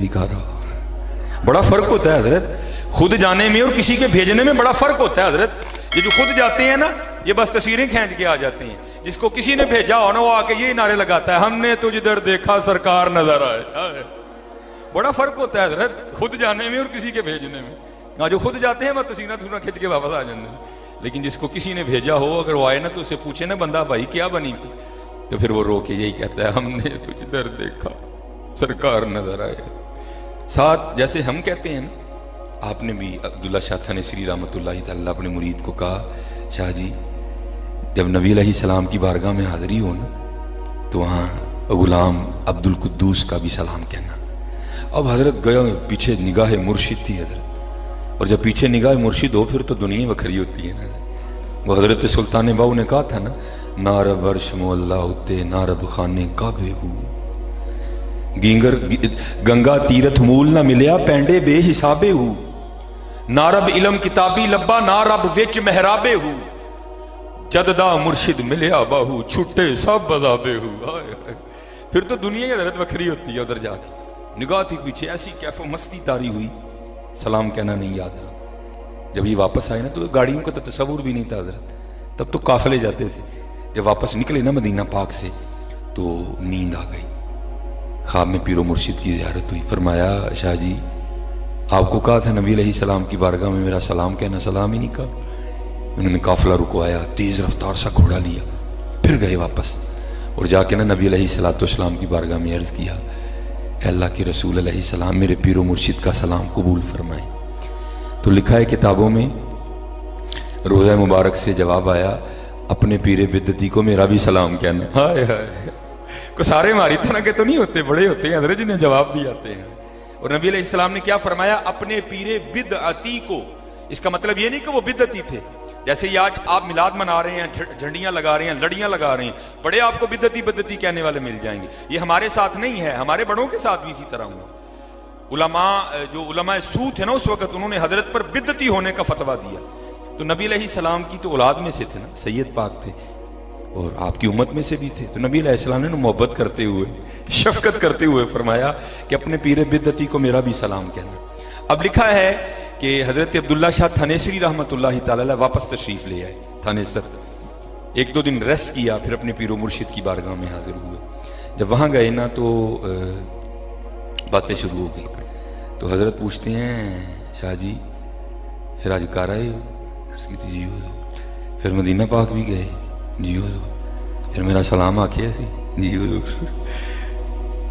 دکھا رہا. بڑا فرق ہوتا ہے حضرت خود جانے میں اور کسی کے بھیجنے میں، بڑا فرق ہوتا ہے حضرت. یہ جو خود جاتے ہیں نا یہ بس تصویریں کھینچ کے آ جاتے ہیں. جس کو کسی نے بھیجا ہو نا وہ آ کے یہی نعرے لگاتا ہے ہم نے تجھ در دیکھا سرکار نظر آئے. بڑا فرق ہوتا ہے حضرت خود جانے میں اور کسی کے بھیجنے میں. ہاں جو خود جاتے ہیں وہ تصویریں کھینچ کے واپس آ جاتے ہیں، لیکن جس کو کسی نے بھیجا ہو اگر وہ آئے نا تو اسے پوچھے نا بندہ بھائی کیا بنی تو پھر وہ رو کے یہی کہتا ہے ہم نے تجھ در دیکھا سرکار نظر آئے. ساتھ جیسے ہم کہتے ہیں نا، آپ نے بھی عبداللہ شاہ تھانیسری رحمۃ اللہ تعالیٰ اپنے مرید کو کہا شاہ جی جب نبی علیہ السلام کی بارگاہ میں حاضری ہو نا تو وہاں غلام عبد القدوس کا بھی سلام کہنا. اب حضرت گیا پیچھے نگاہ مرشد تھی حضرت، اور جب پیچھے نگاہ مرشد ہو پھر تو دنیا بکھری ہوتی ہے نا. وہ حضرت سلطان باؤ نے کہا تھا نا نارب عرش مولا ہوتے نارب خانے کعبے ہو، گنگا تیرتھ مول نہ ملیا پینڈے بے حسابے ہو، نارب علم کتابی لبا نارب وچ محرابے ہو، جددا مرشد ملیا باہو چھٹے سب بذابے ہو. پھر تو دنیا کی حضرت وکھری ہوتی ہے. ادھر جا کے نگاہ تھی پیچھے ایسی کیف و مستی تاری ہوئی، سلام کہنا نہیں یاد رہا. جب یہ واپس آئے نا تو گاڑیوں کا تو تصور بھی نہیں تھا حضرت، تب تو قافلے جاتے تھے. جب واپس نکلے نا مدینہ پاک سے تو نیند آ گئی. خواب میں پیر و مرشد کی زیارت ہوئی. فرمایا شاہ جی آپ کو کہا تھا نبی علیہ السلام کی بارگاہ میں میرا سلام کہنا، سلام ہی نہیں کہا. انہوں نے قافلہ رکوایا، تیز رفتار سا گھوڑا لیا، پھر گئے واپس اور جا کے نا نبی علیہ السلام کی بارگاہ میں عرض کیا اے اللہ کے رسول علیہ السلام میرے پیر و مرشد کا سلام قبول فرمائیں. تو لکھا ہے کتابوں میں روزہ مبارک سے جواب آیا اپنے پیر بدتی کو میرا بھی سلام کہنا. ہائے ہائے کو سارے ماری طرح کے تو نہیں ہوتے، بڑے ہوتے ہیں حضرت جنہیں جواب بھی آتے ہیں. اور نبی علیہ السلام نے کیا فرمایا اپنے پیر بدعتی کو. اس کا مطلب یہ نہیں کہ وہ بدعتی تھے. جیسے یہ آج آپ میلاد منا رہے ہیں، جھنڈیاں لگا رہے ہیں، لڑیاں لگا رہے ہیں، بڑے آپ کو بدعتی کہنے والے مل جائیں گے. یہ ہمارے ساتھ نہیں ہے، ہمارے بڑوں کے ساتھ بھی اسی طرح ہوا. علماء سو تھے نا اس وقت، انہوں نے حضرت پر بدعتی ہونے کا فتویٰ دیا. تو نبی علیہ السلام کی تو اولاد میں سے تھے نا، سید پاک تھے اور آپ کی امت میں سے بھی تھے. تو نبی علیہ السلام نے محبت کرتے ہوئے شفقت کرتے ہوئے فرمایا کہ اپنے پیر بدعتی کو میرا بھی سلام کہنا. اب لکھا ہے کہ حضرت عبداللہ شاہ تھانیسری رحمۃ اللہ تعالی واپس تشریف لے آئے تھانیسر. ایک دو دن ریسٹ کیا، پھر اپنے پیر و مرشد کی بارگاہ میں حاضر ہوئے. جب وہاں گئے نا تو باتیں شروع ہو گئی. تو حضرت پوچھتے ہیں شاہ جی پھر آج کار آئے ہو؟ عرض کی جی حضور. پھر مدینہ پاک بھی گئے؟ جی حضور. پھر میرا سلام آکھیا سی؟ جی حضور.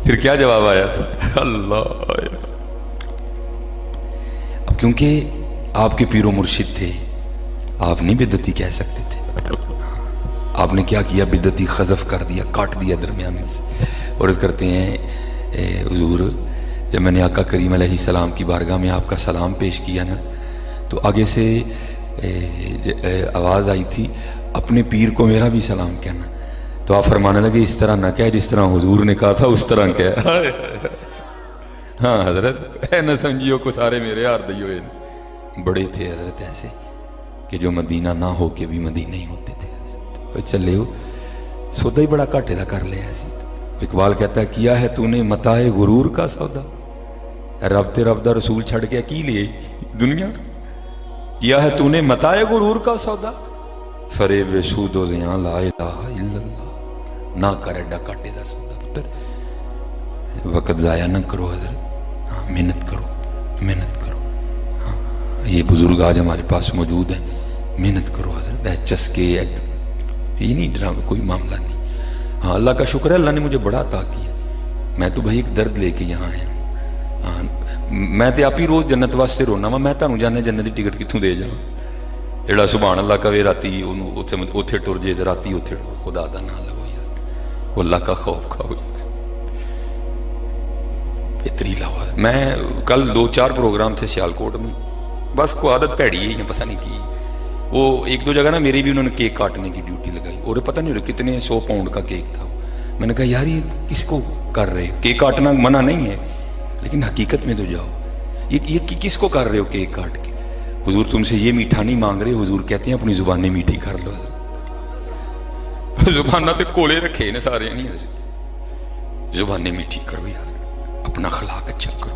پھر کیا جواب آیا تھا؟ اللہ. اب کیونکہ آپ کے پیر و مرشد تھے آپ نہیں بدعتی کہہ سکتے تھے. آپ نے کیا کیا؟ بدعتی خذف کر دیا، کاٹ دیا درمیان میں سے. اور کرتے ہیں حضور جب میں نے آقا کریم علیہ السلام کی بارگاہ میں آپ کا سلام پیش کیا نا تو آگے سے آواز آئی تھی اپنے پیر کو میرا بھی سلام کہنا. تو آپ فرمانے لگے اس طرح نہ کہہ جس طرح حضور نے کہا تھا اس طرح کہہ. ہاں حضرت اے نہ سمجھیو کو سارے میرے ہار دیو. بڑے تھے حضرت ایسے کہ جو مدینہ نہ ہو کے بھی مدینہ ہی ہوتے تھے. چلے ہو سودا ہی بڑا کاٹے دا کر لیا سی. اقبال کہتا ہے کیا ہے تو نے متاع غرور کا سودا، رب تے رب دا رسول چھڑ کے کی لیے دنیا. کیا ہے تو نے متاع غرور کا سودا، فریب سود و زیاں لا الہ الا اللہ. نہ کر ایڈا کاٹے دا سودا پتر، وقت ضائع نہ کرو حضرت. ہاں محنت کرو، محنت کرو. ہاں یہ بزرگ آج ہمارے پاس موجود ہیں، محنت کرو حضرت. چسکے یہ نہیں ڈرامہ کوئی معاملہ نہیں. ہاں اللہ کا شکر ہے اللہ نے مجھے بڑا عطا کیا. میں تو بھائی ایک درد لے کے یہاں آیا. ہاں میں تے آپ ہی روز جنت واسطے رونا وا. میں تانوں جانے جنت کی ٹکٹ کتوں دے جاواں؟ جڑا سبحان اللہ کہے راتی اوتھے ٹر جے تے راتی اوتھے خدا دا نام لو یار. وہ اللہ کا خوف کھاؤ. بہتری لاؤ. میں کل 2-4 پروگرام تھے سیالکوٹ میں، بس کو عادت پیڑی ہے پتہ نہیں کی. وہ ایک دو جگہ نا میری بھی انہوں نے کیک کاٹنے کی ڈیوٹی لگائی اور پتہ نہیں کتنے 100 پاؤنڈ کا کیک تھا. میں نے کہا یار یہ کس کو کر رہے ہو؟ کیک کاٹنا منع نہیں ہے لیکن حقیقت میں تو جاؤ. یہ کس کو کر رہے ہو کیک کاٹ کے؟ حضور تم سے یہ میٹھا نہیں مانگ رہے، حضور کہتے ہیں اپنی زبانیں میٹھی کر لو. زبانہ تے کولے رکھے نے سارے نہیں، زبانیں میٹھی کرو یار، اپنا اخلاق اچھا کرو.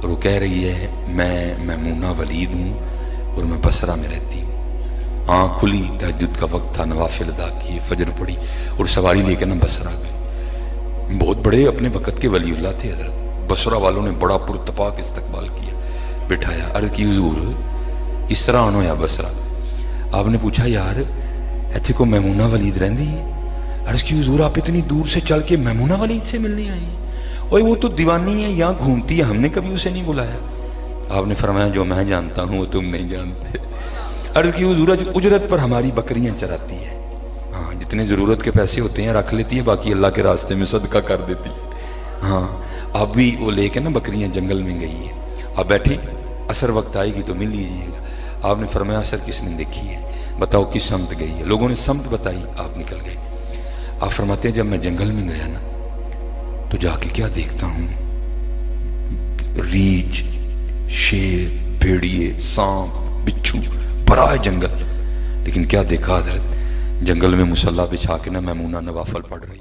اور وہ کہہ رہی ہے میں میمونہ ولید ہوں اور میں بصرہ میں رہتی ہوں. آنکھ کھلی، تہجد کا وقت تھا، نوافل ادا کیے، فجر پڑھی اور سواری لے کے نا بصرہ گئے. بہت بڑے اپنے وقت کے ولی اللہ تھے حضرت. بصرہ والوں نے بڑا پرتپاک استقبال کیا، بٹھایا، عرض کی حضور کس طرح آنا ہوا بصرہ؟ آپ نے پوچھا یار ایتھے کو میمونہ ولید رہندی ہے؟ عرض کی حضور آپ اتنی دور سے چل کے میمونہ ولید سے ملنے آئی ہیں؟ اوے وہ تو دیوانی ہے، یہاں گھومتی ہے، ہم نے کبھی اسے نہیں بلایا. آپ نے فرمایا جو میں جانتا ہوں وہ تم نہیں جانتے. عرض کی حضور اجرت پر ہماری بکریاں چراتی ہے، ہاں جتنے ضرورت کے پیسے ہوتے ہیں رکھ لیتی ہے، باقی اللہ کے راستے میں صدقہ کر دیتی ہے. ہاں اب بھی وہ لے کے نا بکریاں جنگل میں گئی ہے. آپ بیٹھے، عصر وقت آئے گی تو مل لیجیے گا. آپ نے فرمایا عصر کس نے دیکھی ہے؟ بتاؤ کس سمت گئی ہے؟ لوگوں نے سمت بتائی، آپ نکل گئے. آپ فرماتے ہیں جب میں جنگل میں گیا نا تو جا کے کیا دیکھتا ہوں، ریچھ، شیر، بھیڑیے، سانپ، بچھو، بڑا ہے جنگل. لیکن کیا دیکھا حضرت، جنگل میں مصلی بچھا کے نا میمونہ نوافل پڑھ رہی.